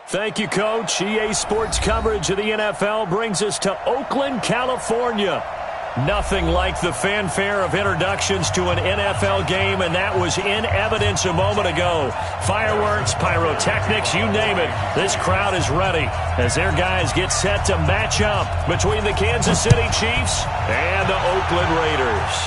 Thank you, Coach. EA Sports coverage of the NFL brings us to Oakland, California. Nothing like the fanfare of introductions to an NFL game, and that was in evidence a moment ago. Fireworks, pyrotechnics, you name it. This crowd is ready as their guys get set to match up between the Kansas City Chiefs and the Oakland Raiders.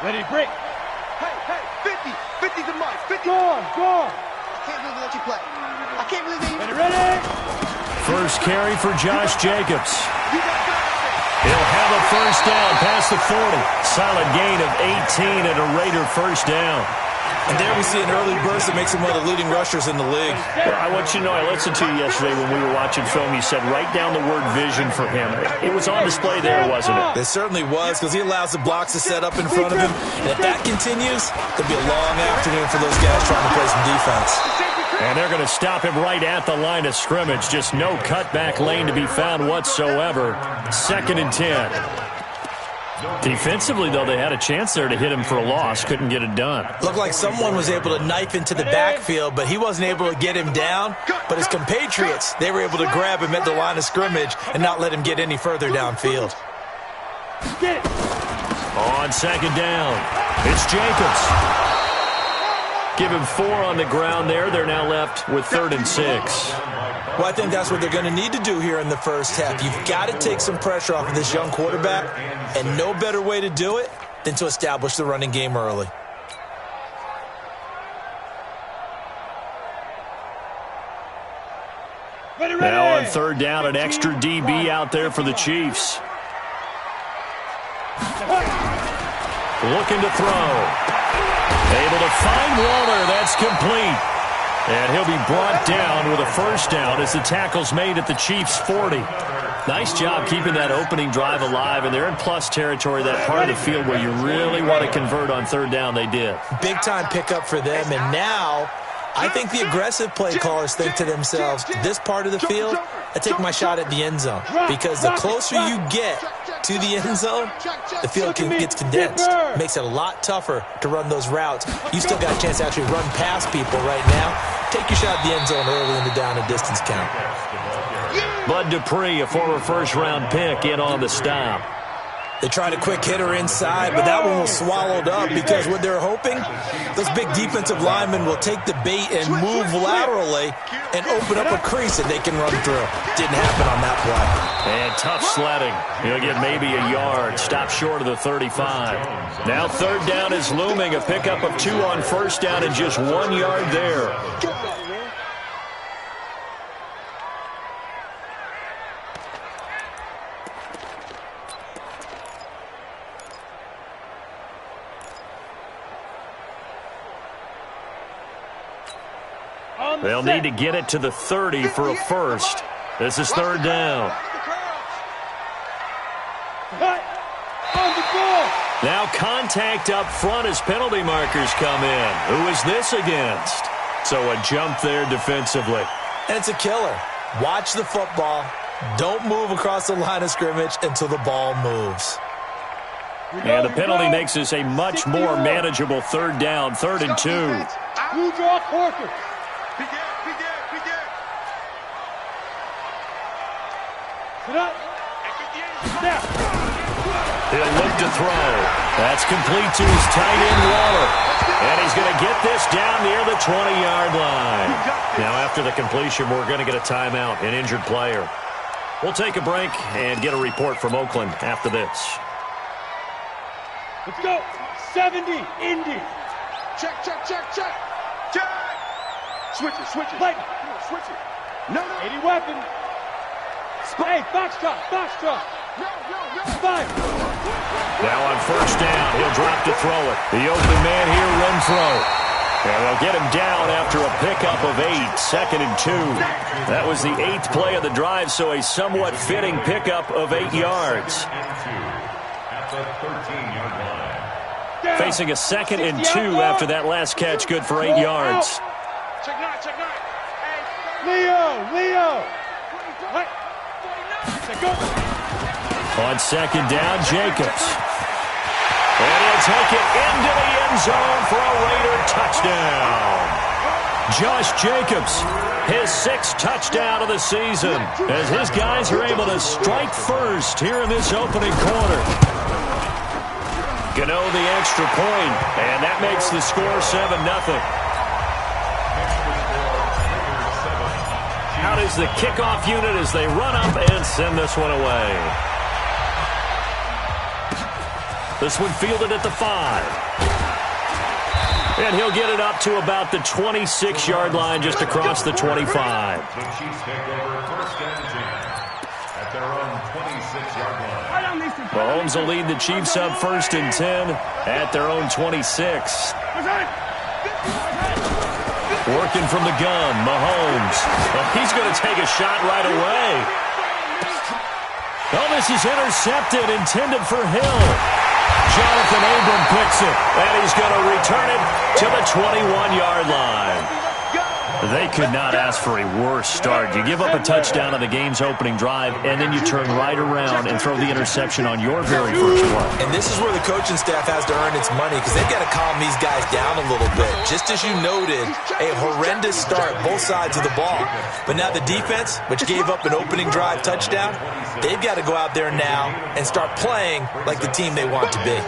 Ready, break. Hey, 50. 50's a mark. 50. Go on. I can't believe they let you play. I can't believe they... Ready. First carry for Josh Jacobs. He'll have a first down past the 40. Solid gain of 18 and a Raider first down. And there we see an early burst that makes him one of the leading rushers in the league. Well, I want you to know, I listened to you yesterday when we were watching film. You said write down the word vision for him. It was on display there, wasn't it? It certainly was, because he allows the blocks to set up in front of him. And if that continues, it'll be a long afternoon for those guys trying to play some defense. And they're going to stop him right at the line of scrimmage. Just no cutback lane to be found whatsoever. 2nd and 10. Defensively, though, they had a chance there to hit him for a loss. Couldn't get it done. Looked like someone was able to knife into the backfield, but he wasn't able to get him down. But his compatriots, they were able to grab him at the line of scrimmage and not let him get any further downfield. On 2nd down, it's Jacobs. Give him 4 on the ground there. They're now left with 3rd and 6. Well, I think that's what they're going to need to do here in the first half. You've got to take some pressure off of this young quarterback, and no better way to do it than to establish the running game early. Now on 3rd down, an extra DB out there for the Chiefs. Looking to throw. Able to find Waller. That's complete. And he'll be brought down with a first down as the tackle's made at the Chiefs' 40. Nice job keeping that opening drive alive, and they're in plus territory, that part of the field where you really want to convert on 3rd down. They did. Big-time pickup for them, and now I think the aggressive play callers think to themselves, this part of the field, I take my shot at the end zone, because the closer you get to the end zone, the field gets condensed. Makes it a lot tougher to run those routes. You still got a chance to actually run past people right now. Take your shot at the end zone early in the down and distance count. Bud Dupree, a former first-round pick, in on the stop. They tried a quick hitter inside, but that one was swallowed up because what they're hoping, those big defensive linemen will take the bait and move laterally and open up a crease that they can run through. Didn't happen on that play. And tough sledding. He'll get maybe a yard. Stop short of the 35. Now 3rd down is looming. A pickup of 2 on 1st down and just 1 yard there. They'll need to get it to the 30 for a first. This is 3rd down. Now contact up front as penalty markers come in. Who is this against? So a jump there defensively. And it's a killer. Watch the football. Don't move across the line of scrimmage until the ball moves. And the penalty makes this a much more manageable 3rd down, 3rd and 2. You draw Corker. He'll look to throw. That's complete to his tight end, Waller. And he's going to get this down near the 20-yard line. Now, after the completion, we're going to get a timeout, an injured player. We'll take a break and get a report from Oakland after this. Let's go. 70, Indy. Check. Switch it. Lightning. Switch it. No. 80 weapon. Hey, Foxtrot. No. 5. Now on 1st down, he'll drop to throw it. The open man here, run throw. And they'll get him down after a pickup of 8, 2nd and 2. That was the 8th play of the drive, so a somewhat fitting pickup of 8 yards. Facing a 2nd and 2 after that last catch, good for 8 yards. Check 9. Leo. What? Go. On second down, Jacobs. And he'll take it into the end zone for a Raider touchdown. Josh Jacobs, his 6th touchdown of the season, as his guys are able to strike first here in this opening quarter. Gano the extra point, and that makes the score 7-0. Out is the kickoff unit as they run up and send this one away. This one fielded at the 5. And he'll get it up to about the 26-yard line, just across the 25. The Chiefs take over first and 10 at their own 26-yard line. Mahomes will lead the Chiefs up first and 10 at their own 26. Working from the gun, Mahomes. Well, he's going to take a shot right away. Oh, this is intercepted, intended for Hill. Jonathan Abram picks it, and he's going to return it to the 21-yard line. They could not ask for a worse start. You give up a touchdown on the game's opening drive, and then you turn right around and throw the interception on your very first play. And this is where the coaching staff has to earn its money, because they've got to calm these guys down a little bit. Just as you noted, a horrendous start, both sides of the ball. But now the defense, which gave up an opening drive touchdown, they've got to go out there now and start playing like the team they want to be.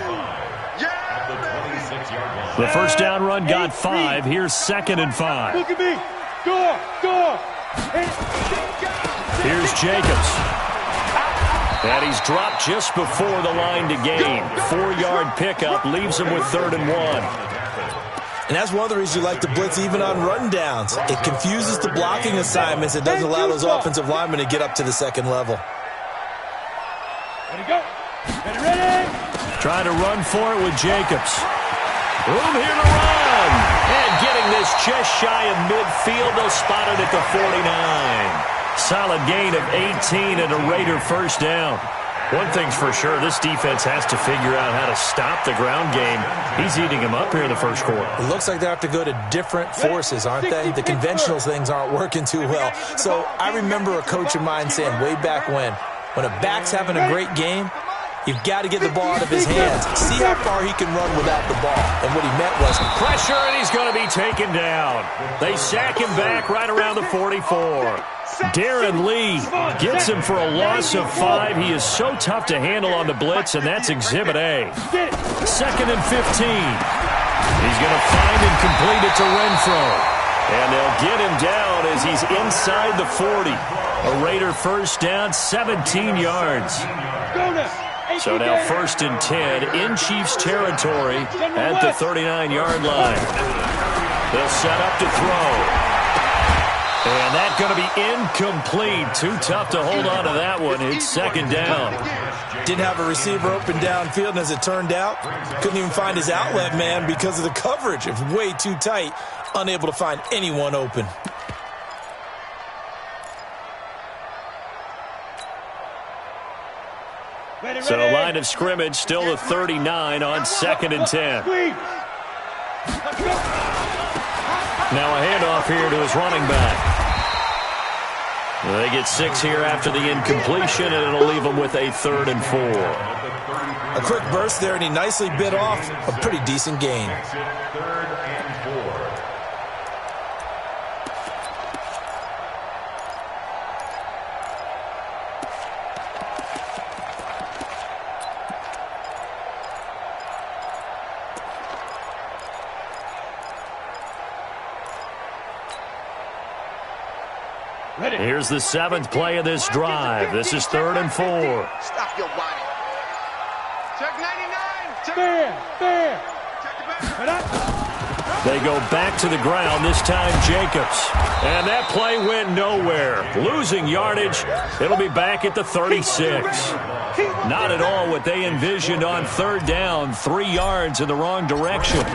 The first down run got 5. Here's 2nd and 5. Look at me. Door. Here's Jacobs. And he's dropped just before the line to gain. 4-yard pickup leaves him with 3rd and 1. And that's one of the reasons you like to blitz even on run downs. It confuses the blocking assignments. It doesn't allow those offensive linemen to get up to the second level. Ready, go. Ready. Trying to run for it with Jacobs. Room here to run. And getting this just shy of midfield. They'll spot it at the 49. Solid gain of 18 and a Raider first down. One thing's for sure, this defense has to figure out how to stop the ground game. He's eating them up here in the first quarter. It looks like they have to go to different forces, aren't they? The conventional things aren't working too well. So I remember a coach of mine saying way back when a back's having a great game, you've got to get the ball out of his hands. See how far he can run without the ball. And what he meant was pressure, and he's going to be taken down. They sack him back right around the 44. Darren Lee gets him for a loss of 5. He is so tough to handle on the blitz, and that's Exhibit A. 2nd and 15. He's going to find and complete it to Renfro. And they'll get him down as he's inside the 40. A Raider first down, 17 yards. So now 1st and 10 in Chiefs territory at the 39-yard line. They'll set up to throw. And that's going to be incomplete. Too tough to hold on to that one. It's 2nd down. Didn't have a receiver open downfield, and as it turned out, couldn't even find his outlet man because of the coverage. It was way too tight, unable to find anyone open. So line of scrimmage still the 39 on 2nd and 10. Now a handoff here to his running back. They get 6 here after the incompletion, and it'll leave them with a 3rd and 4. A quick burst there, and he nicely bit off a pretty decent gain. 3rd and 4. Here's the 7th play of this drive. This is 3rd and 4. Stop your whining. Check 99. Fair. They go back to the ground, this time Jacobs. And that play went nowhere. Losing yardage. It'll be back at the 36. Not at all what they envisioned on 3rd down. 3 yards in the wrong direction.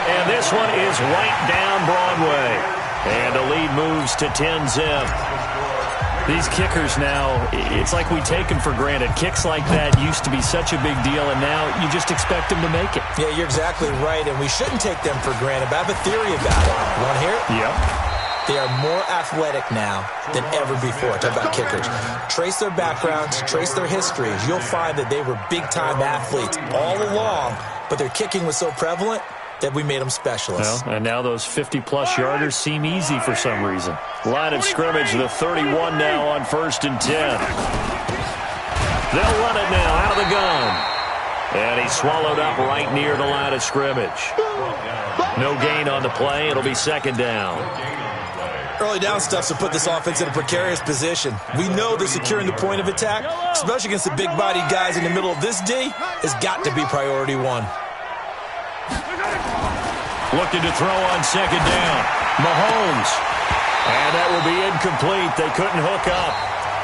And this one is right down Broadway. And the lead moves to 10-zip. These kickers now, it's like we take them for granted. Kicks like that used to be such a big deal, and now you just expect them to make it. Yeah, you're exactly right, and we shouldn't take them for granted. But I have a theory about it. You want to hear it? Yep. They are more athletic now than ever before. Talk about kickers. Trace their backgrounds, trace their histories. You'll find that they were big-time athletes all along, but their kicking was so prevalent that we made them specialists. Well, and now those 50-plus yarders seem easy for some reason. Line of scrimmage, the 31 now on 1st and 10. They'll run it now out of the gun. And he's swallowed up right near the line of scrimmage. No gain on the play. It'll be 2nd down. Early down stuff to put this offense in a precarious position. We know that securing the point of attack, especially against the big-bodied guys in the middle of this D, has got to be priority one. Looking to throw on 2nd down. Mahomes. And that will be incomplete. They couldn't hook up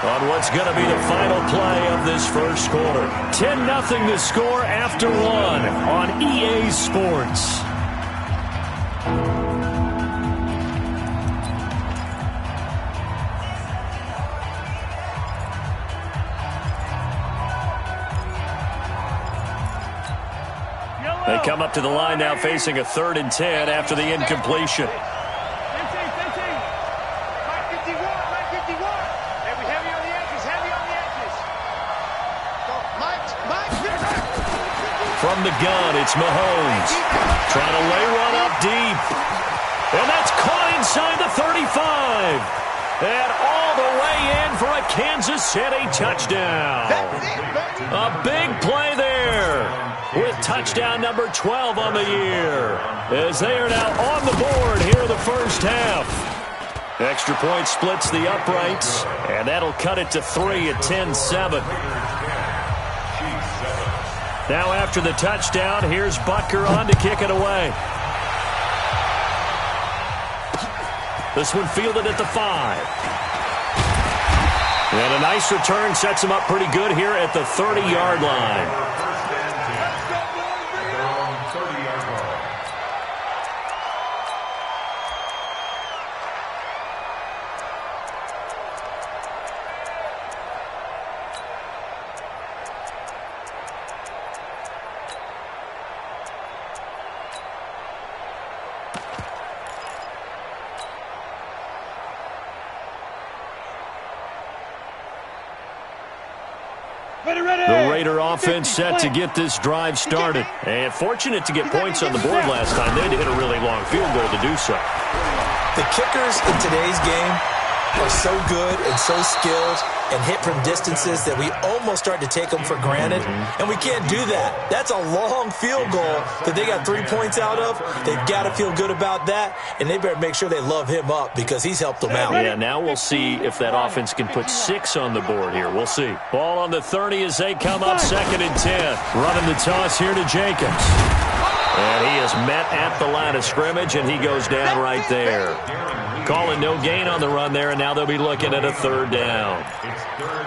on what's going to be the final play of this first quarter. 10-0 the score after 1 on EA Sports. They come up to the line now facing a 3rd and 10 after the incompletion. From the gun, it's Mahomes. Trying to lay one up deep. And that's caught inside the 35. And all the way in for a Kansas City touchdown. A big play there, with touchdown number 12 on the year, as they are now on the board here in the first half. Extra point splits the uprights, and that'll cut it to 3 at 10-7. Now after the touchdown, here's Butker on to kick it away. This one fielded at the 5. And a nice return sets him up pretty good here at the 30-yard line. The Raider offense set to get this drive started. And fortunate to get points on the board last time. They had to hit a really long field goal to do so. The kickers in today's game are so good and so skilled and hit from distances that we almost start to take them for granted. And we can't do that. That's a long field goal that they got 3 points out of. They've got to feel good about that, and they better make sure they love him up because he's helped them out. Yeah, now we'll see if that offense can put 6 on the board here. We'll see. Ball on the 30 as they come up 2nd and 10. Running the toss here to Jacobs. And he is met at the line of scrimmage, and he goes down right there. Calling no gain on the run there, and now they'll be looking at a 3rd down.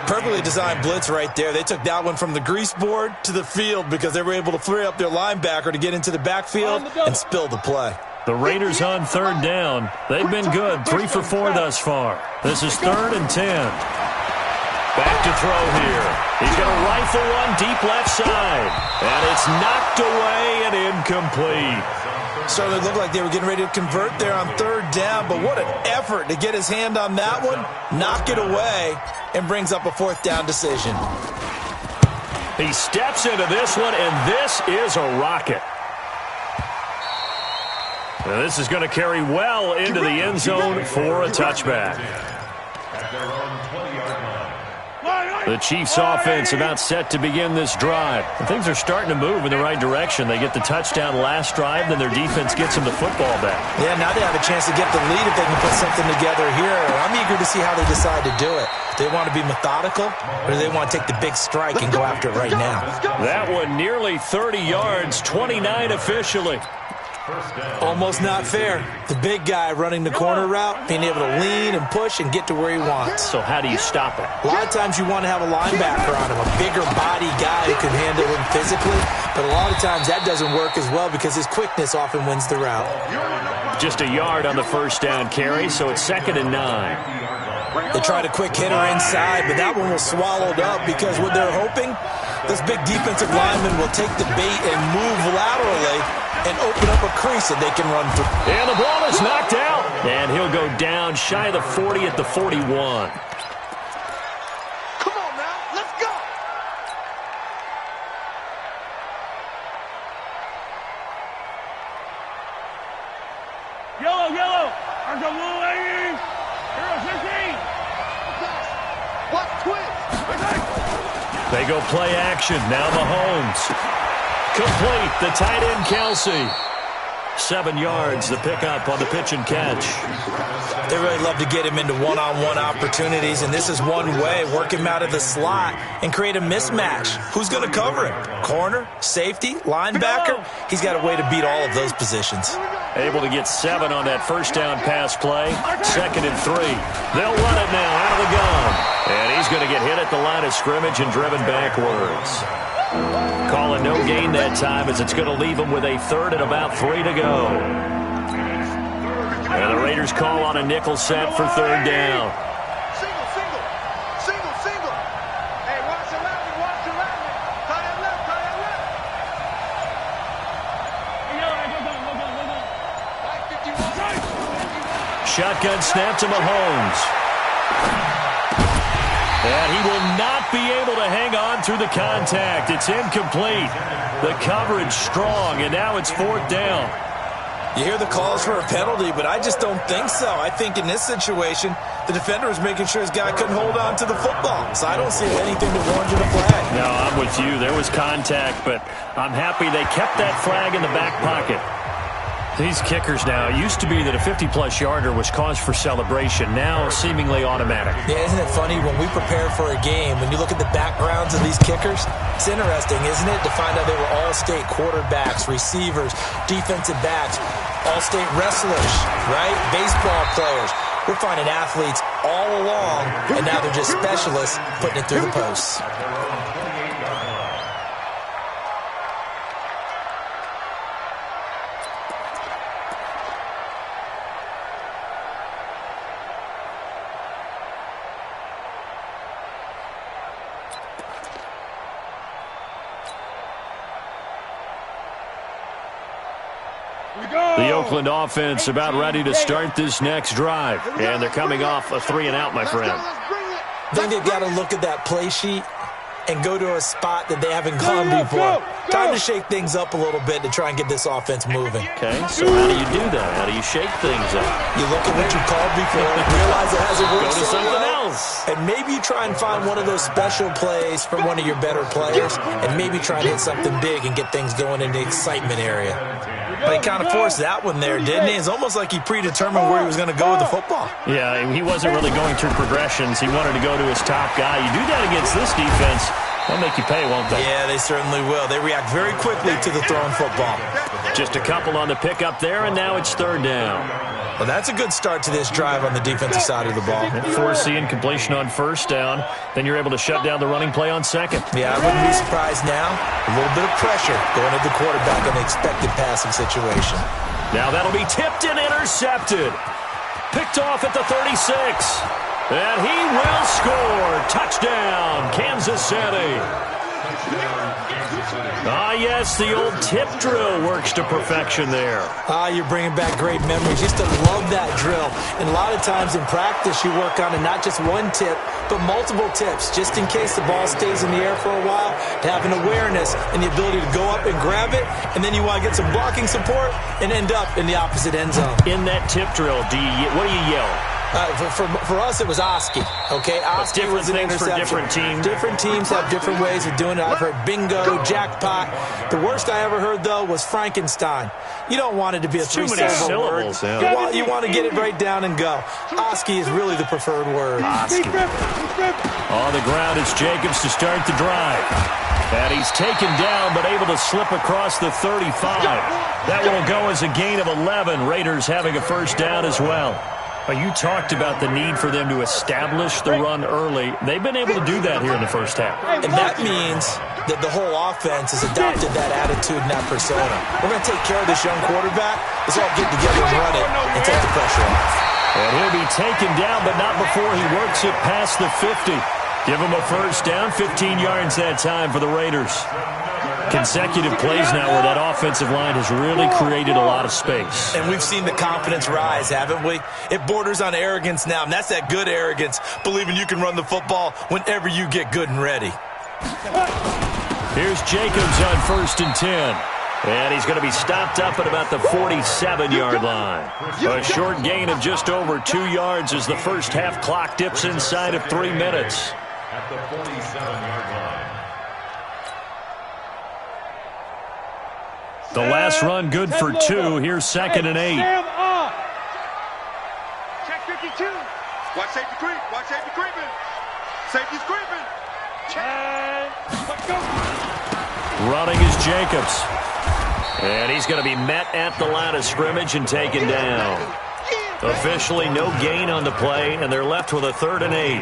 Perfectly designed blitz right there. They took that one from the grease board to the field because they were able to free up their linebacker to get into the backfield and spill the play. The Raiders on 3rd down. They've been good, 3 for 4 thus far. This is 3rd and 10. Back to throw here. He's going to rifle one deep left side. And it's knocked away and incomplete. Certainly looked like they were getting ready to convert there on 3rd down, but what an effort to get his hand on that one, knock it away, and brings up a 4th down decision. He steps into this one, and this is a rocket. Now this is going to carry well into the end zone for a touchback. The Chiefs offense about set to begin this drive. And things are starting to move in the right direction. They get the touchdown last drive, then their defense gets them the football back. Yeah, now they have a chance to get the lead if they can put something together here. I'm eager to see how they decide to do it. Do they want to be methodical, or do they want to take the big strike and go after it right now? That one nearly 30 yards, 29 officially. Almost not fair. The big guy running the corner route, being able to lean and push and get to where he wants. So how do you stop it? A lot of times you want to have a linebacker on him, a bigger body guy who can handle him physically. But a lot of times that doesn't work as well because his quickness often wins the route. Just a yard on the 1st down carry, so it's 2nd and 9. They tried a quick hitter inside, but that one was swallowed up because what they're hoping, this big defensive lineman will take the bait and move laterally and open up a crease that they can run through. And the ball is knocked out. And he'll go down shy of the 40 at the 41. Come on now, let's go. Yellow, yellow. There's a blue lady. Hero 16. What twist? They go play action. Now Mahomes. Complete. The tight end, Kelsey. 7 yards, the pickup on the pitch and catch. They really love to get him into one-on-one opportunities, and this is one way, work him out of the slot and create a mismatch. Who's going to cover him? Corner, safety, linebacker? He's got a way to beat all of those positions. Able to get 7 on that first down pass play. 2nd and 3. They'll run it now out of the gun. And he's going to get hit at the line of scrimmage and driven backwards. Call a no gain that time as it's going to leave him with a 3rd and about 3 to go. And the Raiders call on a nickel set for 3rd down. Single, single. Single, single. Hey, watch your left, watch your left. Tie it left, tie it left. Shotgun snap to Mahomes. And he will not be able to hang on through the contact. It's incomplete. The coverage strong, and now it's 4th down. You hear the calls for a penalty, but I just don't think so. I think in this situation, the defender was making sure his guy couldn't hold on to the football. So I don't see anything to warrant a flag. No, I'm with you. There was contact, but I'm happy they kept that flag in the back pocket. These kickers now, it used to be that a 50-plus yarder was cause for celebration. Now, seemingly automatic. Yeah, isn't it funny? When we prepare for a game, when you look at the backgrounds of these kickers, it's interesting, isn't it, to find out they were all-state quarterbacks, receivers, defensive backs, all-state wrestlers, right? Baseball players. We're finding athletes all along, and now they're just specialists putting it through the posts. The Oakland offense about ready to start this next drive. And they're coming off a 3-and-out, my friend. I think they've got to look at that play sheet and go to a spot that they haven't gone before. Time to shake things up a little bit to try and get this offense moving. Okay, so how do you do that? How do you shake things up? You look at what you called before, realize it hasn't worked. Go to something else. And maybe you try and find one of those special plays from one of your better players, and maybe try and hit something big and get things going in the excitement area. But he kind of forced that one there, didn't he? It's almost like he predetermined where he was going to go with the football. Yeah, he wasn't really going through progressions. He wanted to go to his top guy. You do that against this defense, they'll make you pay, won't they? Yeah, they certainly will. They react very quickly to the thrown football. Just a couple on the pickup there, and now it's 3rd down. Well, that's a good start to this drive on the defensive side of the ball. Forcing completion on 1st down. Then you're able to shut down the running play on 2nd. Yeah, I wouldn't be surprised now. A little bit of pressure going at the quarterback in the expected passing situation. Now that'll be tipped and intercepted. Picked off at the 36. And he will score. Touchdown, Kansas City. Ah, yes, the old tip drill works to perfection there. You're bringing back great memories. Used to love that drill. And a lot of times in practice, you work on it, not just one tip, but multiple tips, just in case the ball stays in the air for a while, to have an awareness and the ability to go up and grab it, and then you want to get some blocking support and end up in the opposite end zone. In that tip drill, what do you yell? For us, it was Oski. Okay, Oski was an interception. For different teams. Different teams have different ways of doing it. I've heard bingo, jackpot. The worst I ever heard, though, was Frankenstein. You don't want it to be a three-syllable word. Yeah. You want to get it right down and go. Oski is really the preferred word. Oski. On the ground, it's Jacobs to start the drive. And he's taken down, but able to slip across the 35. That will go as a gain of 11. Raiders having a 1st down as well. You talked about the need for them to establish the run early. They've been able to do that here in the 1st half. And that means that the whole offense has adopted that attitude and that persona. We're going to take care of this young quarterback. Let's all get together and run it and take the pressure off. And he'll be taken down, but not before he works it past the 50. Give him a first down, 15 yards that time for the Raiders. Consecutive plays now where that offensive line has really created a lot of space. And we've seen the confidence rise, haven't we? It borders on arrogance now, and that's that good arrogance, believing you can run the football whenever you get good and ready. Here's Jacobs on 1st and 10. And he's going to be stopped up at about the 47-yard line. A short gain of just over 2 yards as the first half clock dips inside of 3 minutes. At the 47-yard line. The last run good for 2. Here's 2nd and 8. Check 52. Watch safety creep. Watch safety creeping. Safety's creeping. Check. Let's go. Running is Jacobs. And he's going to be met at the line of scrimmage and taken down. Officially no gain on the play, and they're left with a 3rd and 8.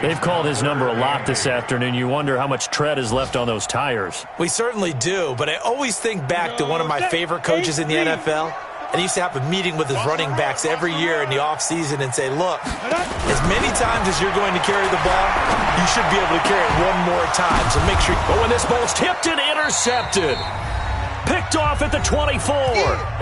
They've called his number a lot this afternoon. You wonder how much tread is left on those tires. We certainly do, but I always think back to one of my favorite coaches in the NFL. And he used to have a meeting with his running backs every year in the offseason and say, look, as many times as you're going to carry the ball, you should be able to carry it one more time. So make sure. But when this ball's tipped and intercepted. Picked off at the 24.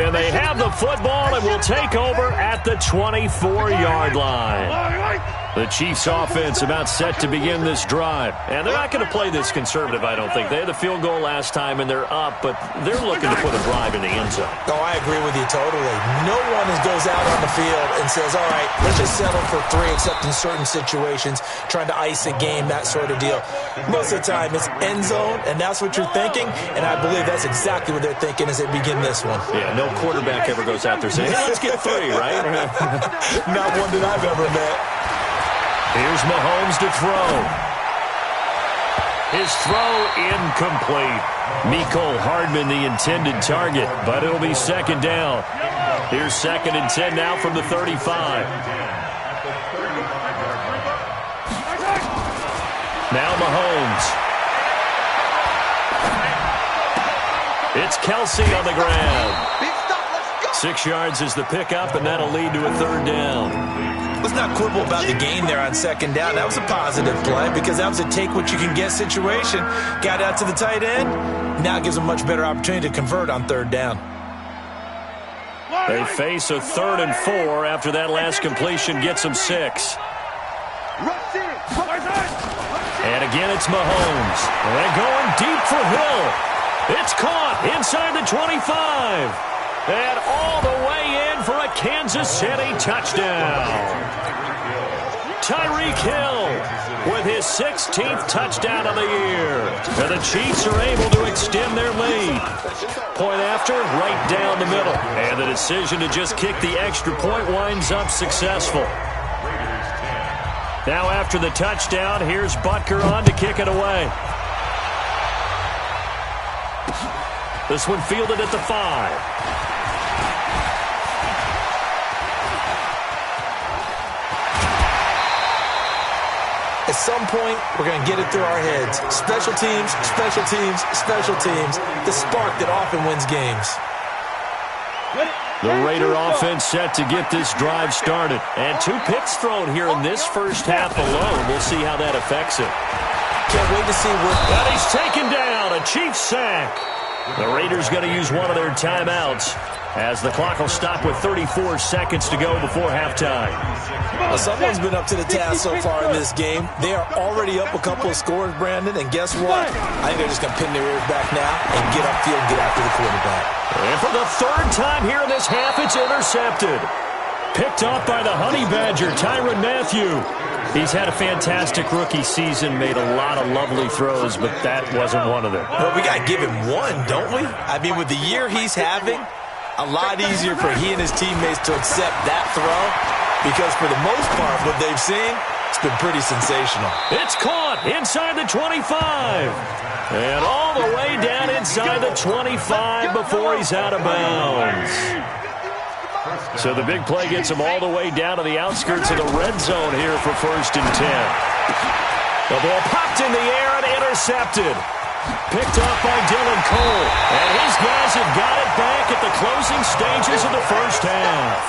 And they have the football and will take over at the 24-yard line. The Chiefs offense about set to begin this drive. And they're not going to play this conservative, I don't think. They had the field goal last time and they're up, but they're looking to put a drive in the end zone. Oh, I agree with you totally. No one goes out on the field and says, all right, let's just settle for 3, except in certain situations, trying to ice a game, that sort of deal. Most of the time, it's end zone, and that's what you're thinking, and I believe that's exactly what they're thinking as they begin this one. Yeah, no quarterback ever goes out there saying, hey, let's get 3, right? Not one that I've ever met. Here's Mahomes to throw. His throw incomplete. Mecole Hardman the intended target, but it'll be 2nd down. Here's 2nd and 10 now from the 35. Now Mahomes. It's Kelsey on the ground. 6 yards is the pickup, and that'll lead to a 3rd down. Let's not quibble about the gain there on 2nd down. That was a positive play because that was a take-what-you-can-get situation. Got out to the tight end. Now gives them a much better opportunity to convert on 3rd down. They face a 3rd and 4 after that last completion gets them 6. And again, it's Mahomes. And going deep for Hill. It's caught inside the 25. And all the way in for a Kansas City touchdown. Tyreek Hill with his 16th touchdown of the year. And the Chiefs are able to extend their lead. Point after, right down the middle. And the decision to just kick the extra point winds up successful. Now after the touchdown, here's Butker on to kick it away. This one fielded at the 5. At some point, we're going to get it through our heads. Special teams, special teams, special teams. The spark that often wins games. The Raider offense set to get this drive started. And 2 picks thrown here in this first half alone. We'll see how that affects it. Can't wait to see where... And he's taken down. A Chiefs sack. The Raiders going to use one of their timeouts as the clock will stop with 34 seconds to go before halftime. Well, someone's been up to the task so far in this game. They are already up a couple of scores, Brandon, and guess what? I think they're just going to pin their ears back now and get upfield and get after the quarterback. And for the 3rd time here in this half, it's intercepted. Picked off by the Honey Badger, Tyrann Mathieu. He's had a fantastic rookie season, made a lot of lovely throws, but that wasn't one of them. Well, we got to give him one, don't we? I mean, with the year he's having, a lot easier for he and his teammates to accept that throw because for the most part, what they've seen, it's been pretty sensational. It's caught inside the 25. And all the way down inside the 25 before he's out of bounds. So the big play gets him all the way down to the outskirts of the red zone here for 1st and 10. The ball popped in the air and intercepted. Picked off by Dylan Cole. And his guys have got it back at the closing stages of the first half.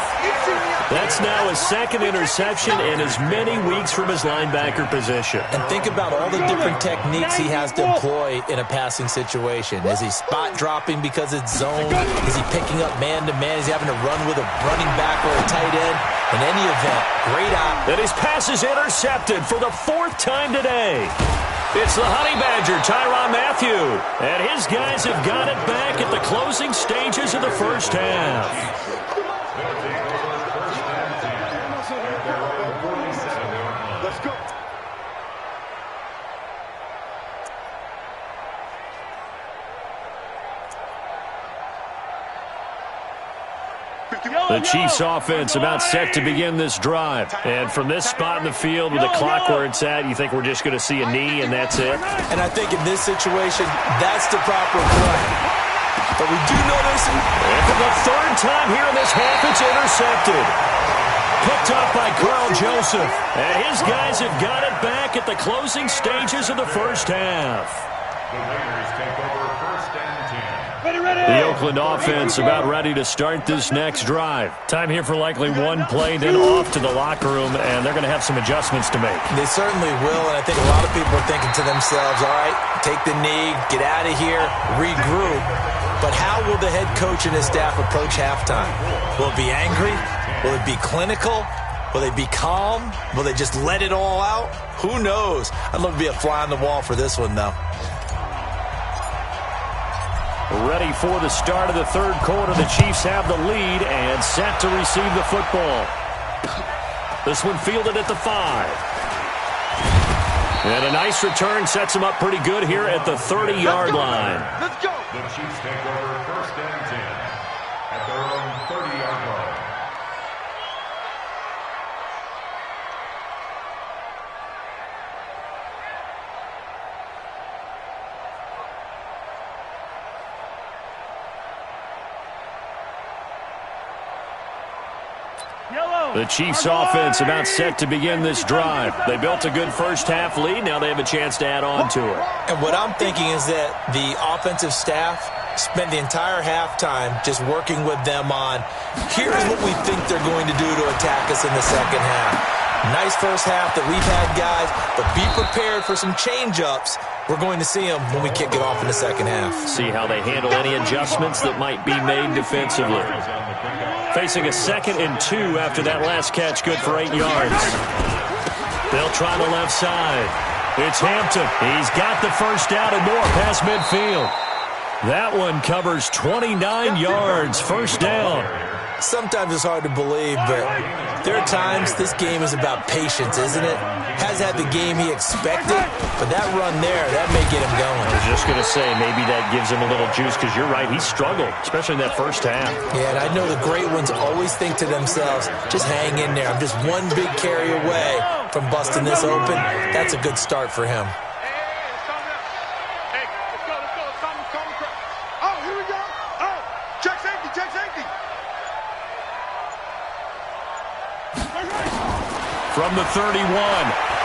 That's now his second interception in as many weeks from his linebacker position. And think about all the different techniques he has to employ in a passing situation. Is he spot dropping because it's zone? Is he picking up man-to-man? Is he having to run with a running back or a tight end? In any event, great op. And his pass is intercepted for the 4th time today. It's the Honey Badger, Tyrann Mathieu. And his guys have got it back at the closing stages of the first half. Let's go. The Chiefs offense about set to begin this drive. And from this spot in the field with the clock where it's at, you think we're just going to see a knee and that's it? And I think in this situation, that's the proper play. But we do notice... And for the 3rd time here in this half, it's intercepted. Picked up by Carl Joseph. And his guys have got it back at the closing stages of the first half. The Raiders take over 1st and 10. The Oakland offense about ready to start this next drive. Time here for likely one play, then off to the locker room, and they're going to have some adjustments to make. They certainly will, and I think a lot of people are thinking to themselves, all right, take the knee, get out of here, regroup. But how will the head coach and his staff approach halftime? Will it be angry? Will it be clinical? Will they be calm? Will they just let it all out? Who knows? I'd love to be a fly on the wall for this one, though. Ready for the start of the 3rd quarter. The Chiefs have the lead and set to receive the football. This one fielded at the 5. And a nice return sets them up pretty good here at the 30-yard line. Let's go. The Chiefs take over 1st and 10 at their own 30-yard line. The Chiefs offense about set to begin this drive. They built a good first half lead. Now they have a chance to add on to it. And what I'm thinking is that the offensive staff spent the entire halftime just working with them on, here's what we think they're going to do to attack us in the second half. Nice first half that we've had, guys, but be prepared for some change-ups. We're going to see them when we kick it off in the second half. See how they handle any adjustments that might be made defensively. Facing a 2nd and 2 after that last catch, good for 8 yards. They'll try the left side. It's Hampton. He's got the first down and more past midfield. That one covers 29 yards, first down. Sometimes it's hard to believe, but there are times this game is about patience, isn't it? Has had the game he expected, but that run there, that may get him going. I was just going to say, maybe that gives him a little juice, because you're right, he struggled, especially in that first half. Yeah, and I know the great ones always think to themselves, just hang in there. I'm just one big carry away from busting this open. That's a good start for him. Oh, here we go. Oh, check safety, check safety. From the 31,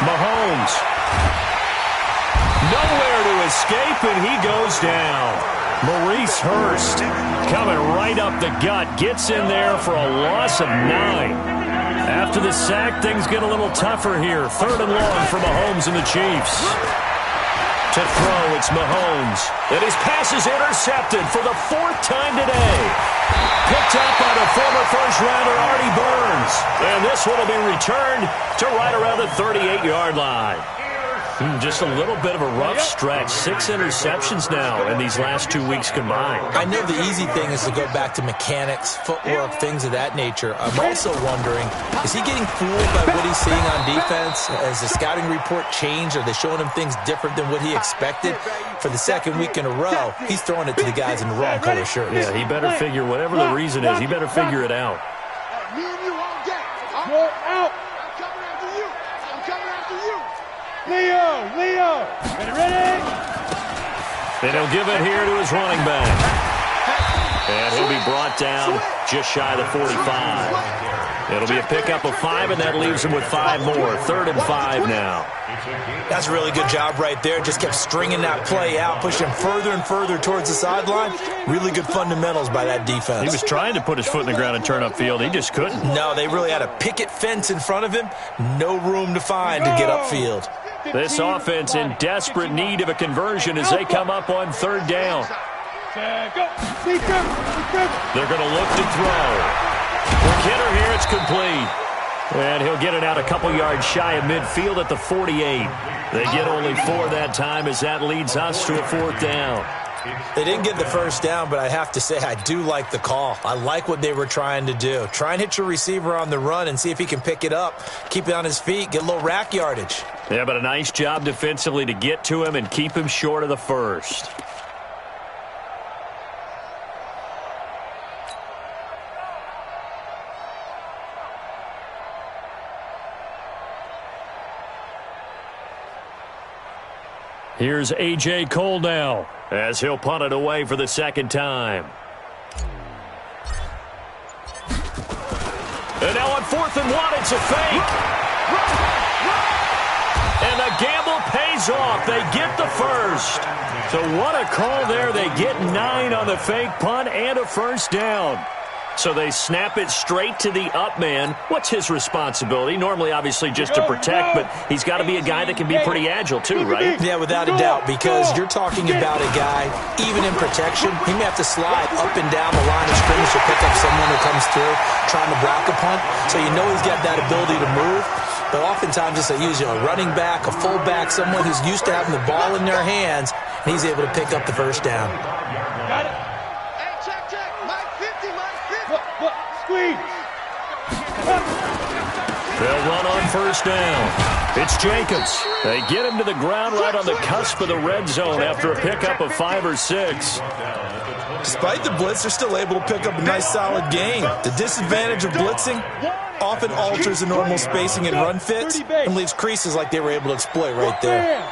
Mahomes. Nowhere to escape, and he goes down. Maurice Hurst coming right up the gut. Gets in there for a loss of 9. After the sack, things get a little tougher here. 3rd and long for Mahomes and the Chiefs. To throw, it's Mahomes. And his pass is intercepted for the 4th time today. Picked up by the former first-rounder Artie Burns. And this one will be returned to right around the 38-yard line. Just a little bit of a rough stretch. 6 interceptions now in these last 2 weeks combined. I know the easy thing is to go back to mechanics, footwork, things of that nature. I'm also wondering, is he getting fooled by what he's seeing on defense? Has the scouting report changed? Are they showing him things different than what he expected? For the 2nd week in a row, he's throwing it to the guys in the wrong color shirts. Yeah, he better figure, whatever the reason is, he better figure it out. Me and you all day. Go out. I'm coming after you. I'm coming after you. Leo, ready? And he'll give it here to his running back. And he'll be brought brought down just shy of the 45. It'll be a pickup of 5, and that leaves him with 5 more. 3rd and 5 now. That's a really good job right there. Just kept stringing that play out, pushing him further and further towards the sideline. Really good fundamentals by that defense. He was trying to put his foot in the ground and turn upfield. He just couldn't. No, they really had a picket fence in front of him. No room to find to get upfield. This offense in desperate need of a conversion as they come up on 3rd down. They're going to look to throw. For Kidder here, it's complete. And he'll get it out a couple yards shy of midfield at the 48. They get only 4 that time as that leads us to a 4th down. They didn't get the first down, but I have to say I do like the call. I like what they were trying to do. Try and hit your receiver on the run and see if he can pick it up, keep it on his feet, get a little rack yardage. Yeah, but a nice job defensively to get to him and keep him short of the first. Here's A.J. Cole now as he'll punt it away for the 2nd time. And now on 4th and 1, it's a fake. And the gamble pays off. They get the first. So what a call there. They get 9 on the fake punt and a 1st down. So they snap it straight to the up man. What's his responsibility? Normally, obviously, just to protect, but he's got to be a guy that can be pretty agile too, right? Yeah, without a doubt, because you're talking about a guy, even in protection, he may have to slide up and down the line of scrimmage to pick up someone who comes through trying to block a punt. So you know he's got that ability to move. But oftentimes it's a running back, a fullback, someone who's used to having the ball in their hands, and he's able to pick up the 1st down. Got it. Squeeze. They'll run on 1st down. It's Jacobs. They get him to the ground right on the cusp of the red zone after a pickup of 5 or 6. Despite the blitz, they're still able to pick up a nice solid gain. The disadvantage of blitzing often alters the normal spacing and run fits and leaves creases like they were able to exploit right there.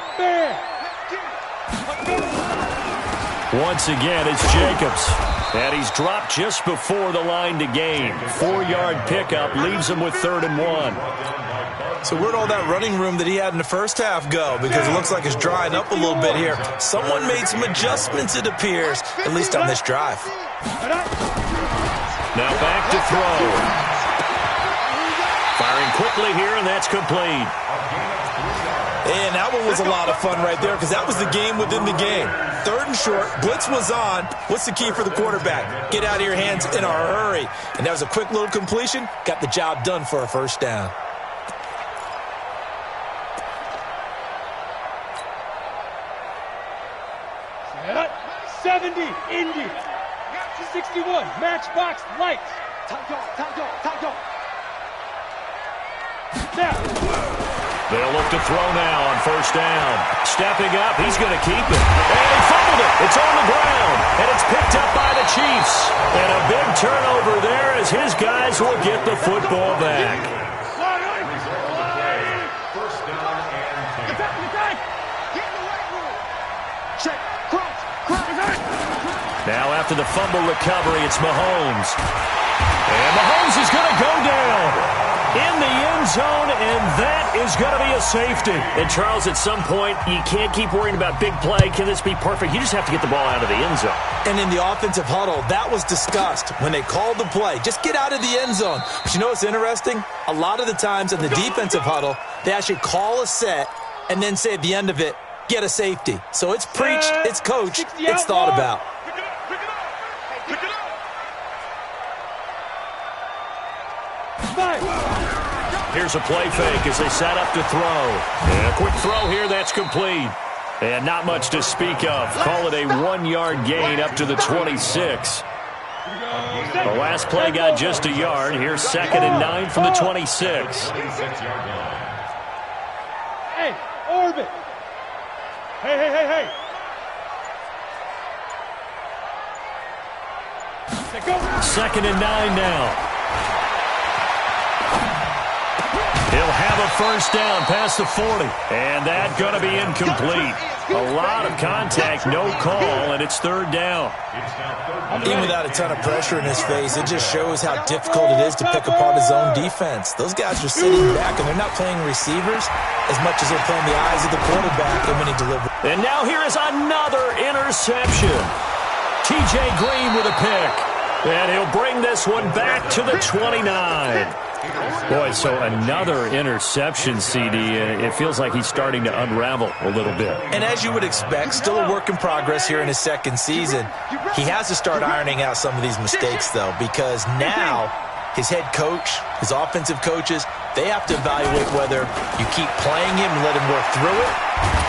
Once again, it's Jacobs. And he's dropped just before the line to gain. 4-yard pickup leaves him with 3rd and 1. So where'd all that running room that he had in the first half go? Because it looks like it's drying up a little bit here. Someone made some adjustments, it appears, at least on this drive. Now back to throw. Firing quickly here, and that's complete. And that one was a lot of fun right there because that was the game within the game. 3rd and short, blitz was on. What's the key for the quarterback? Get out of your hands in a hurry. And that was a quick little completion. Got the job done for a 1st down. Set up. 70, Indy. 61, matchbox lights. Time. Now. They'll look to throw now on 1st down. Stepping up, he's going to keep it. And he fumbled it. It's on the ground. And it's picked up by the Chiefs. And a big turnover there as his guys will get the football back. Now after the fumble recovery, it's Mahomes. And Mahomes is going to go down in the end zone, and that is going to be a safety. And, Charles, at some point, you can't keep worrying about big play. Can this be perfect? You just have to get the ball out of the end zone. And in the offensive huddle, that was discussed when they called the play. Just get out of the end zone. But you know what's interesting? A lot of the times in the defensive huddle, they actually call a set and then say at the end of it, get a safety. So it's preached, it's coached, it's thought about. Here's a play fake as they set up to throw. And a quick throw here, that's complete. And not much to speak of. Call it a 1-yard gain up to the 26. The last play got just a yard. Here's 2nd and 9 from the 26. Hey, orbit. Hey. 2nd and 9 now. He'll have a 1st down past the 40. And that's going to be incomplete. A lot of contact, no call, and it's third down. Even without a ton of pressure in his face, it just shows how difficult it is to pick apart his own defense. Those guys are sitting back, and they're not playing receivers as much as they're playing the eyes of the quarterback and when he delivers. And now here is another interception. T.J. Green with a pick. And he'll bring this one back to the 29. Boy, so another interception, CD, and it feels like he's starting to unravel a little bit. And as you would expect, still a work in progress here in his second season. He has to start ironing out some of these mistakes, though, because now his head coach, his offensive coaches, they have to evaluate whether you keep playing him and let him work through it,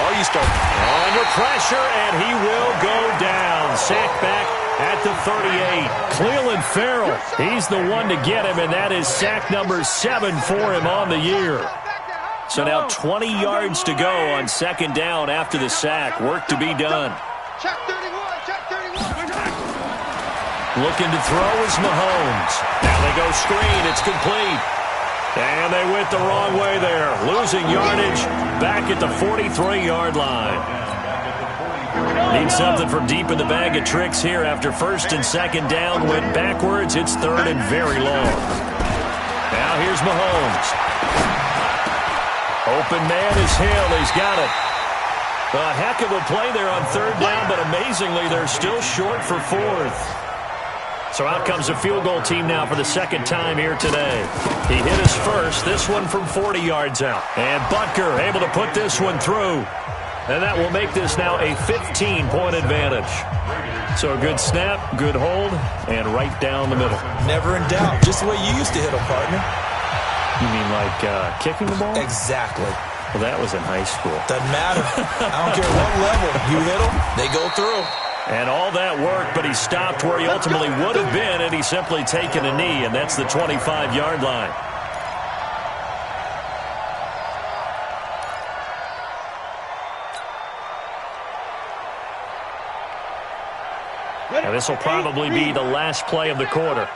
or you start under pressure, and he will go down. Sacked back at the 38. Clelin Ferrell, he's the one to get him, and that is sack number 7 for him on the year. So now 20 yards to go on second down after the sack. Work to be done. Looking to throw is Mahomes. Now they go screen. It's complete. And they went the wrong way there. Losing yardage back at the 43-yard line. Need something from deep in the bag of tricks here after first and second down. Went backwards. It's third and very long. Now here's Mahomes. Open man is Hill. He's got it. A heck of a play there on third down, but amazingly they're still short for fourth. So out comes a field goal team now for the second time here today. He hit his first, this one from 40 yards out. And Butker able to put this one through. And that will make this now a 15-point advantage. So a good snap, good hold, and right down the middle. Never in doubt. Just the way you used to hit them, partner. You mean like kicking the ball? Exactly. Well, that was in high school. Doesn't matter. I don't care what level. You hit them, they go through. And all that work, but he stopped where he ultimately would have been, and he's simply taken a knee, and that's the 25-yard line. Now this will probably be the last play of the quarter.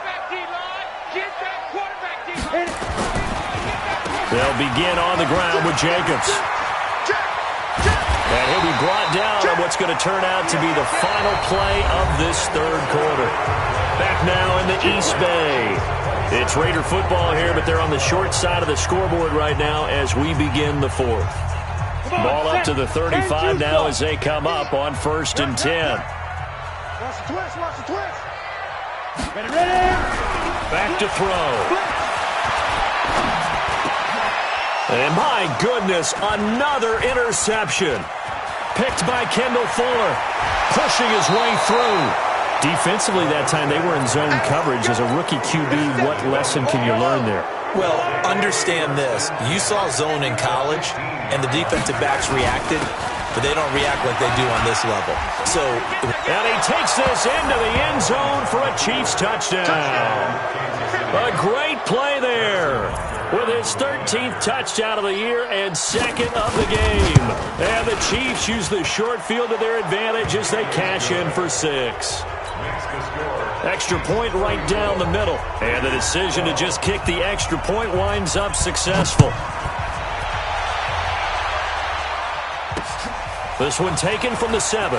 They'll begin on the ground with Jacobs. And he'll be brought down on what's going to turn out to be the final play of this third quarter. Back now in the East Bay. It's Raider football here, but they're on the short side of the scoreboard right now as we begin the fourth. Ball up to the 35 now as they come up on 1st and 10. Watch the twist, watch the twist. Ready. Back to throw. And my goodness, another interception. Picked by Kendall Fuller. Pushing his way through. Defensively that time, they were in zone coverage. As a rookie QB, what lesson can you learn there? Well, understand this. You saw zone in college, and the defensive backs reacted, but they don't react like they do on this level. And he takes this into the end zone for a Chiefs touchdown. A great play there with his 13th touchdown of the year and second of the game. And the Chiefs use the short field to their advantage as they cash in for 6. Extra point right down the middle. And the decision to just kick the extra point winds up successful. This one taken from the 7.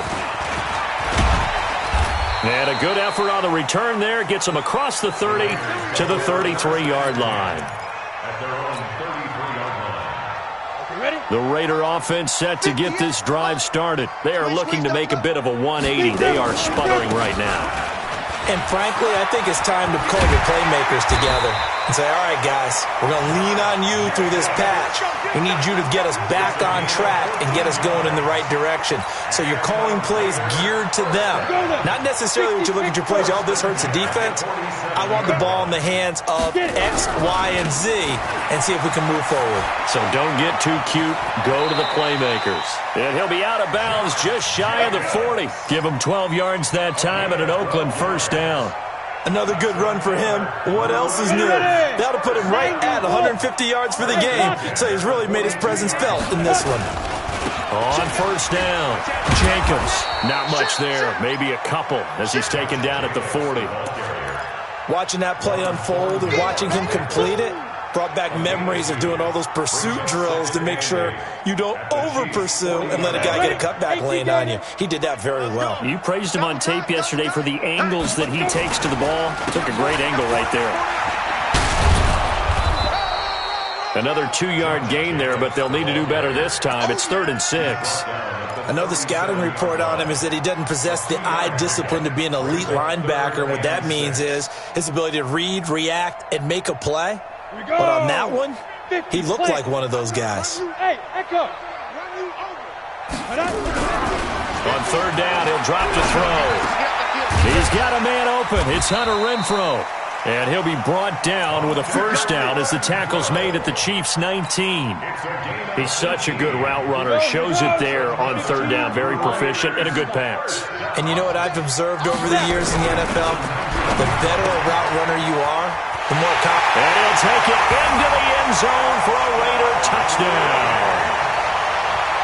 And a good effort on the return there. Gets him across the 30 to the 33-yard line. The Raider offense set to get this drive started. They are looking to make a bit of a 180. They are sputtering right now. And frankly, I think it's time to call your playmakers together and say, all right, guys, we're going to lean on you through this patch. We need you to get us back on track and get us going in the right direction. So you're calling plays geared to them. Not necessarily when you look at your plays, oh, this hurts the defense. I want the ball in the hands of X, Y, and Z and see if we can move forward. So don't get too cute. Go to the playmakers. And he'll be out of bounds just shy of the 40. Give him 12 yards that time and an Oakland first down. Another good run for him. What else is new? That'll put him right at 150 yards for the game. So he's really made his presence felt in this one. On first down, Jacobs. Not much there. Maybe a couple as he's taken down at the 40. Watching that play unfold and watching him complete it, Brought back memories of doing all those pursuit drills to make sure you don't over-pursue and let a guy get a cutback laying on you. He did that very well. You praised him on tape yesterday for the angles that he takes to the ball. Took a great angle right there. Another 2-yard gain there, but they'll need to do better this time. It's 3rd and 6. Another scouting report on him is that he doesn't possess the eye discipline to be an elite linebacker. And what that means is his ability to read, react, and make a play. But on that one, he looked like one of those guys. Hey, echo. On 3rd down, he'll drop to throw. He's got a man open. It's Hunter Renfrow. And he'll be brought down with a 1st down as the tackle's made at the Chiefs' 19. He's such a good route runner. Shows it there on 3rd down. Very proficient and a good pass. And you know what I've observed over the years in the NFL? The better a route runner you are, the more confident. And he'll take it into the end zone for a Raider touchdown.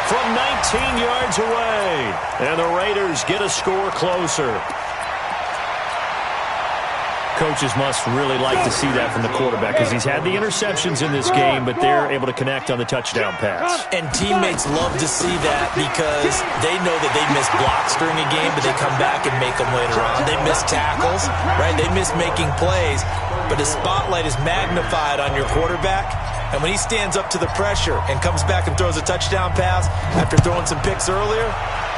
From 19 yards away. And the Raiders get a score closer. Coaches must really like to see that from the quarterback because he's had the interceptions in this game, but they're able to connect on the touchdown pass. And teammates love to see that because they know that they miss blocks during a game, but they come back and make them later on. They miss tackles, right? They miss making plays, but the spotlight is magnified on your quarterback. And when he stands up to the pressure and comes back and throws a touchdown pass after throwing some picks earlier,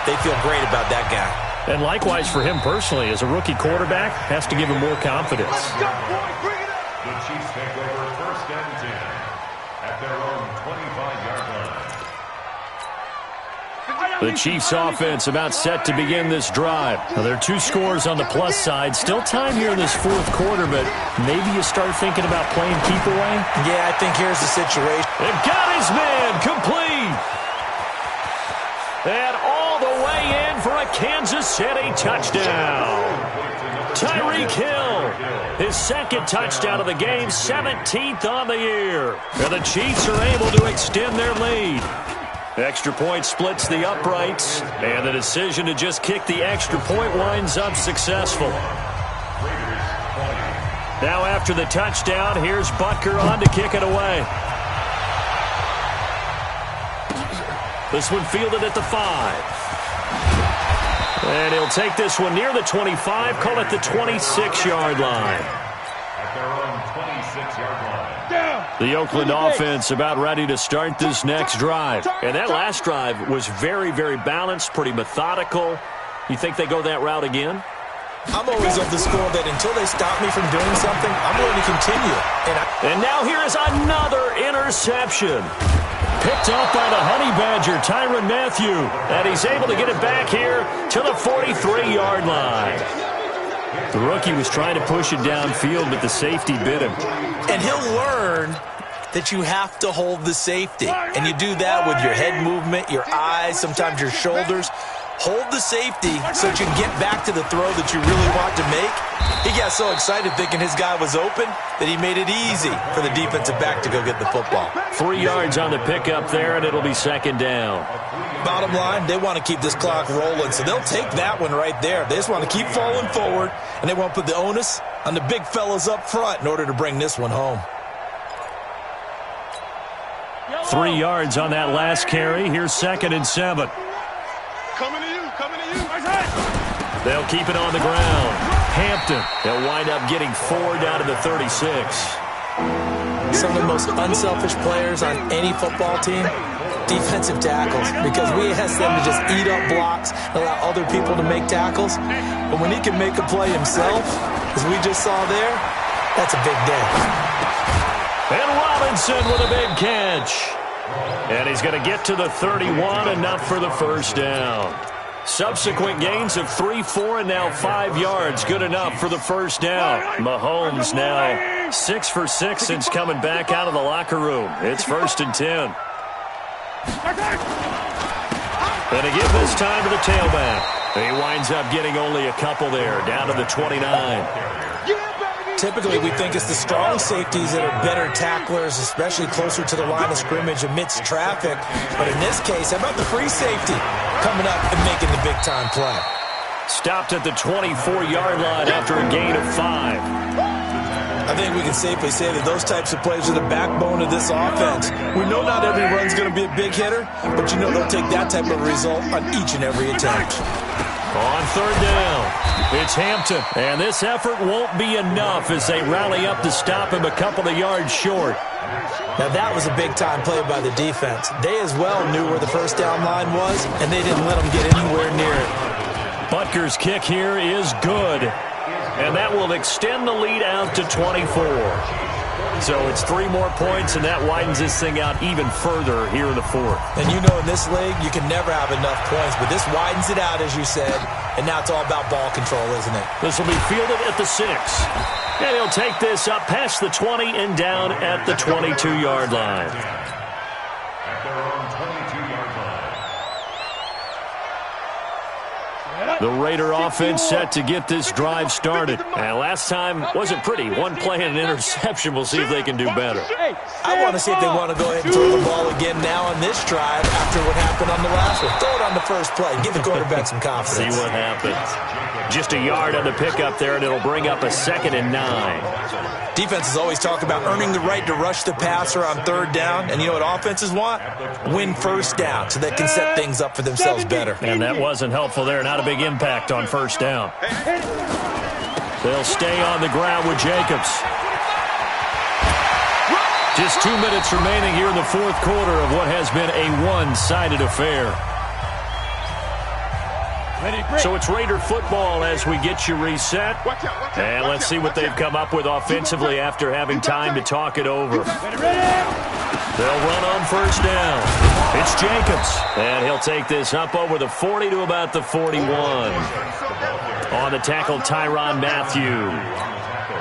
they feel great about that guy. And likewise for him personally, as a rookie quarterback, has to give him more confidence. The Chiefs take over 1st and 10 at their own 25-yard line. The Chiefs offense about set to begin this drive. Now, there are 2 scores on the plus side. Still time here in this 4th quarter, but maybe you start thinking about playing keep away. Yeah, I think here's the situation. They've got his man complete. And all the way in for a Kansas City touchdown. Tyreek Hill, his 2nd touchdown of the game, 17th on the year. And the Chiefs are able to extend their lead. Extra point splits the uprights, and the decision to just kick the extra point winds up successful. Now after the touchdown, here's Butker on to kick it away. This one fielded at the 5. And he'll take this one near the 25, call it the 26-yard line. At their own 26-yard line. The Oakland offense about ready to start this next drive. And that last drive was very, very balanced, pretty methodical. You think they go that route again? I'm always of the school that until they stop me from doing something, I'm going to continue. And now here is another interception. Picked off by the Honey Badger, Tyrann Mathieu. And he's able to get it back here to the 43-yard line. The rookie was trying to push it downfield, but the safety bit him. And he'll learn that you have to hold the safety. And you do that with your head movement, your eyes, sometimes your shoulders. Hold the safety so that you can get back to the throw that you really want to make. He got so excited thinking his guy was open that he made it easy for the defensive back to go get the football. 3 yards on the pickup there, and it'll be 2nd down. Bottom line, they want to keep this clock rolling, so they'll take that one right there. They just want to keep falling forward, and they want to put the onus on the big fellas up front in order to bring this one home. 3 yards on that last carry. Here's 2nd and 7. Coming to you, coming to you. They'll keep it on the ground. Hampton, they'll wind up getting 4 down to the 36. Some of the most unselfish players on any football team, defensive tackles, because we ask them to just eat up blocks and allow other people to make tackles. But when he can make a play himself, as we just saw there, that's a big day. And Robinson with a big catch. And he's going to get to the 31, enough for the 1st down. Subsequent gains of 3, 4, and now 5 yards. Good enough for the 1st down. Mahomes now 6 for 6 since coming back out of the locker room. It's 1st and 10. And again this time to the tailback. He winds up getting only a couple there, down to the 29. Typically, we think it's the strong safeties that are better tacklers, especially closer to the line of scrimmage amidst traffic. But in this case, how about the free safety coming up and making the big-time play? Stopped at the 24-yard line after a gain of 5. I think we can safely say that those types of plays are the backbone of this offense. We know not every run's going to be a big hitter, but you know they'll take that type of result on each and every attempt. On third down, it's Hampton. And this effort won't be enough as they rally up to stop him a couple of yards short. Now that was a big-time play by the defense. They as well knew where the first down line was, and they didn't let them get anywhere near it. Butker's kick here is good. And that will extend the lead out to 24. So it's 3 more points, and that widens this thing out even further here in the fourth. And you know in this league, you can never have enough points, but this widens it out, as you said, and now it's all about ball control, isn't it? This will be fielded at the 6. And he'll take this up past the 20 and down at the 22-yard line. At their own 22-yard line. The Raider offense set to get this drive started. And last time wasn't pretty. One play and an interception. We'll see if they can do better. I want to see if they want to go ahead and throw the ball again now on this drive after what happened on the last one. Throw it on the first play. Give the quarterback some confidence. See what happens. Just a yard on the pickup there, and it'll bring up a 2nd and 9. Defenses always talk about earning the right to rush the passer on third down. And you know what offenses want? Win first down so they can set things up for themselves better. And that wasn't helpful there. Not a big impact on first down. They'll stay on the ground with Jacobs. Just 2 minutes remaining here in the fourth quarter of what has been a one-sided affair. So it's Raider football as we get you reset. And let's see what they've come up with offensively after having time to talk it over. They'll run on first down. It's Jacobs. And he'll take this up over the 40 to about the 41. On the tackle, Tyrann Mathieu.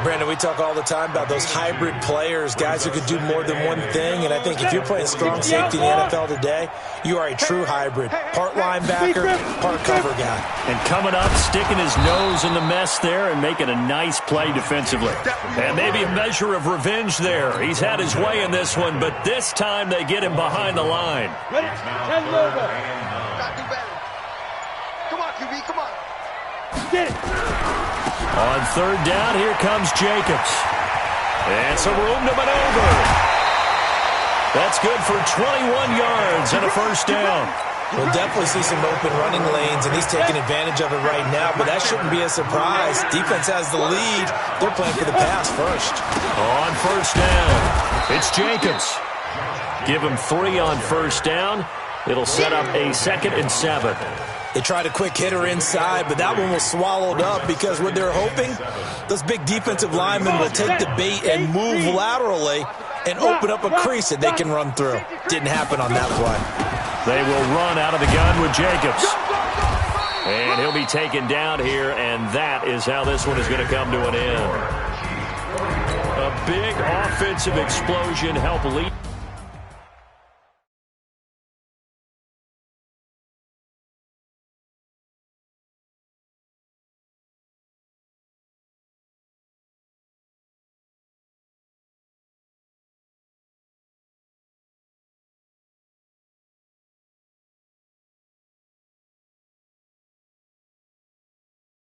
Brandon, we talk all the time about those hybrid players, guys who could do more than one thing. And I think if you're playing strong safety in the NFL today, you are a true hybrid. Part linebacker, part cover guy. And coming up, sticking his nose in the mess there and making a nice play defensively. And maybe a measure of revenge there. He's had his way in this one, but this time they get him behind the line. Ready? 10 over. Come on, QB, come on. Get it. On third down, here comes Jacobs. And some room to maneuver. That's good for 21 yards and a first down. We'll definitely see some open running lanes, and he's taking advantage of it right now, but that shouldn't be a surprise. Defense has the lead. They're playing for the pass first. On first down, it's Jacobs. Give him 3 on first down. It'll set up a 2nd and 7. They tried a quick hitter inside, but that one was swallowed up because what they're hoping, those big defensive linemen will take the bait and move laterally and open up a crease that they can run through. Didn't happen on that play. They will run out of the gun with Jacobs. And he'll be taken down here, and that is how this one is going to come to an end. A big offensive explosion helped lead.